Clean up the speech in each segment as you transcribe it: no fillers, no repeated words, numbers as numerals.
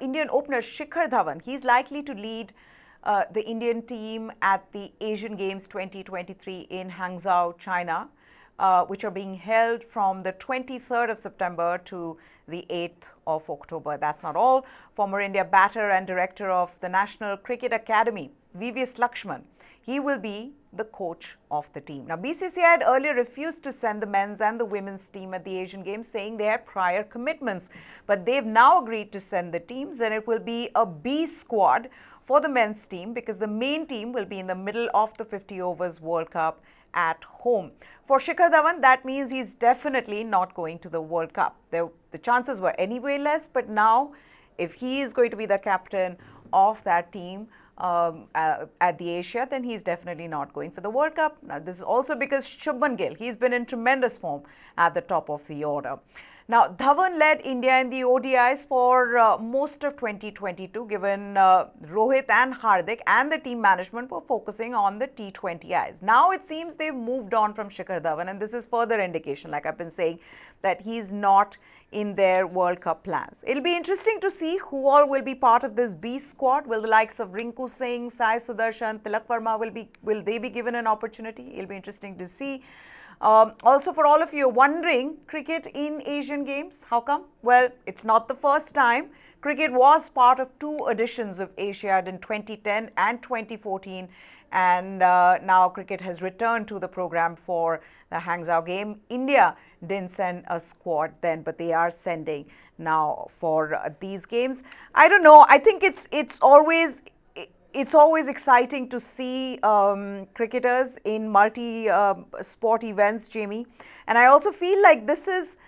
Indian opener Shikhar Dhawan. He's likely to lead the Indian team at the Asian Games 2023 in Hangzhou, China, which are being held from the 23rd of September to the 8th of October. That's not all. Former India batter and director of the National Cricket Academy, VVS Laxman, he will be the coach of the team. Now, BCCI had earlier refused to send the men's and the women's team at the Asian Games, saying they had prior commitments. But they've now agreed to send the teams, and it will be a B squad for the men's team because the main team will be in the middle of the 50 overs World Cup at home. For Shikhar Dhawan, that means he's definitely not going to the World Cup. The chances were anyway less, but now if he is going to be the captain of that team, at the Asia, then he's definitely not going for the World Cup. Now, this is also because Shubman Gill, he's been in tremendous form at the top of the order. Now, Dhawan led India in the ODIs for most of 2022, given Rohit and Hardik and the team management were focusing on the T20Is. Now it seems they've moved on from Shikhar Dhawan, and this is further indication, like I've been saying, that he's not in their World Cup plans. It'll be interesting to see who all will be part of this B squad. Will the likes of Rinku Singh, Sai Sudarshan, Tilak Verma will they be given an opportunity? It'll be interesting to see. Also, for all of you wondering, cricket in Asian Games, how come? Well, it's not the first time. Cricket was part of two editions of Asiad in 2010 and 2014, and now cricket has returned to the program for the Hangzhou game. India didn't send a squad then, but they are sending now for these games. I don't know. I think it's always exciting to see cricketers in multi-sport events, Jamie. And I also feel like this is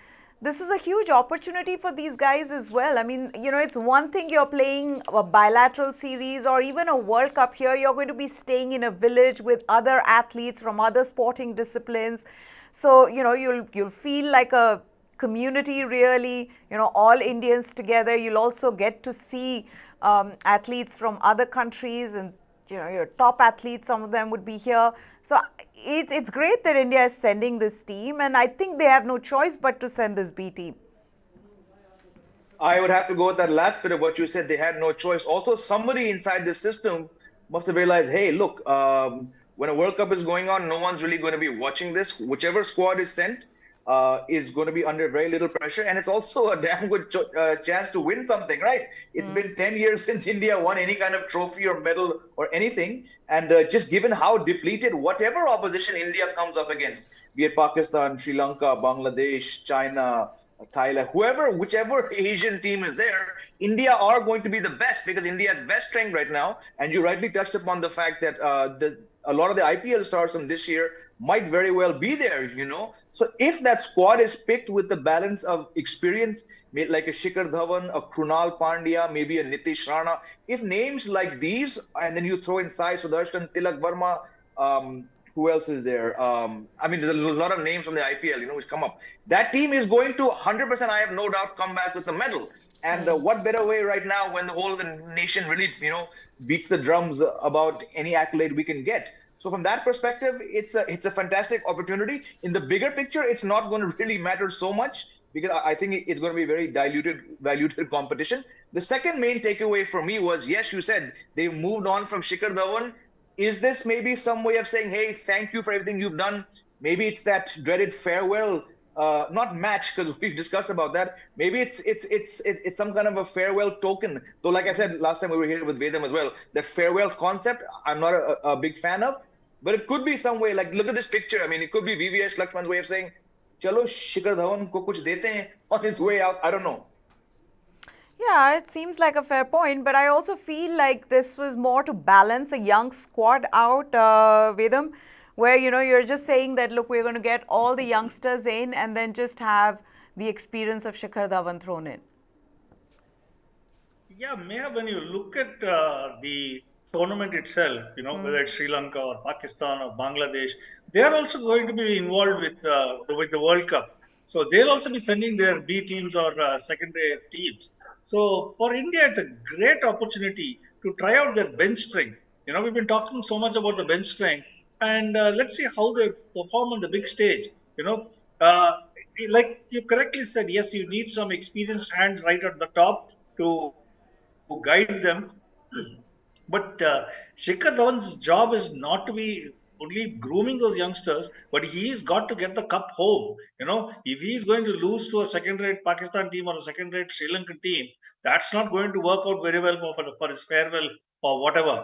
a huge opportunity for these guys as well. I mean, you know, it's one thing you're playing a bilateral series or even a World Cup here. You're going to be staying in a village with other athletes from other sporting disciplines. So, you know, you'll feel like a community really, you know, all Indians together. You'll also get to see athletes from other countries, and you know, your top athletes, some of them would be here. So it's great that India is sending this team, and I think they have no choice but to send this B team. I would have to go with that last bit of what you said. They had no choice. Also, somebody inside the system must have realized, hey, look, when a World Cup is going on, no one's really going to be watching this. Whichever squad is sent is going to be under very little pressure. And it's also a damn good chance to win something, right? It's been 10 years since India won any kind of trophy or medal or anything. And just given how depleted whatever opposition India comes up against, be it Pakistan, Sri Lanka, Bangladesh, China, Thailand, whichever Asian team is there, India are going to be the best because India's best strength right now. And you rightly touched upon the fact that a lot of the IPL stars from this year might very well be there, you know. So if that squad is picked with the balance of experience, like a Shikhar Dhawan, a Krunal Pandya, maybe a Nitish Rana, if names like these, and then you throw in Sai Sudarshan, Tilak Verma, who else is there? I mean, there's a lot of names from the IPL, you know, which come up. That team is going to 100%, I have no doubt, come back with a medal. And what better way right now when the whole of the nation really, you know, beats the drums about any accolade we can get. So from that perspective, it's a fantastic opportunity. In the bigger picture, it's not going to really matter so much because I think it's going to be very diluted competition. The second main takeaway for me was, yes, you said they moved on from Shikhar Dhawan. Is this maybe some way of saying, hey, thank you for everything you've done? Maybe it's that dreaded farewell, not match, because we've discussed about that. Maybe it's some kind of a farewell token. Though, like I said last time we were here with Vedam as well, that farewell concept, I'm not a big fan of. But it could be some way, like, look at this picture. I mean, it could be VVS Laxman's way of saying, chalo, Shikhar Dhawan ko kuch dete hain on his way out. I don't know. Yeah, it seems like a fair point, but I also feel like this was more to balance a young squad out, Vedam, where, you know, you're just saying that, look, we're going to get all the youngsters in and then just have the experience of Shikhar Dhawan thrown in. Yeah, Meha, when you look at the tournament itself, you know, whether it's Sri Lanka or Pakistan or Bangladesh, they are also going to be involved with the World Cup. So they'll also be sending their B teams or secondary teams. So for India, it's a great opportunity to try out their bench strength. You know, we've been talking so much about the bench strength, and let's see how they perform on the big stage. You know, like you correctly said, yes, you need some experienced hands right at the top to who guide them. But Shikhar Dhawan's job is not to be only grooming those youngsters, but he's got to get the cup home. If he's going to lose to a second-rate Pakistan team or a second-rate Sri Lankan team, that's not going to work out very well for his farewell or whatever.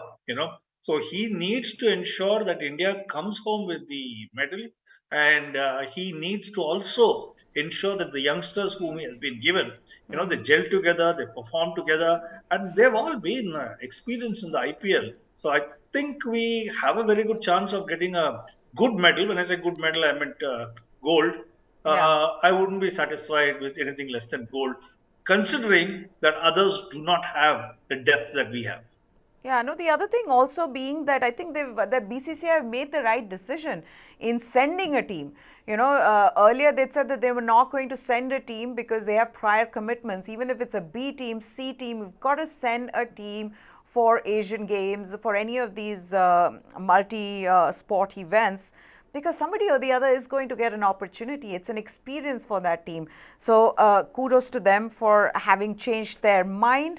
So he needs to ensure that India comes home with the medal, and he needs to also ensure that the youngsters whom he has been given, they gel together, they perform together, and they've all been experienced in the IPL. So I think we have a very good chance of getting a good medal. When I say good medal, I meant gold. Yeah. I wouldn't be satisfied with anything less than gold, considering that others do not have the depth that we have. Yeah, no, the other thing also being that I think the BCCI have made the right decision in sending a team. Earlier they said that they were not going to send a team because they have prior commitments. Even if it's a B team, C team, we've got to send a team for Asian Games, for any of these multi-sport events, because somebody or the other is going to get an opportunity. It's an experience for that team. So kudos to them for having changed their mind.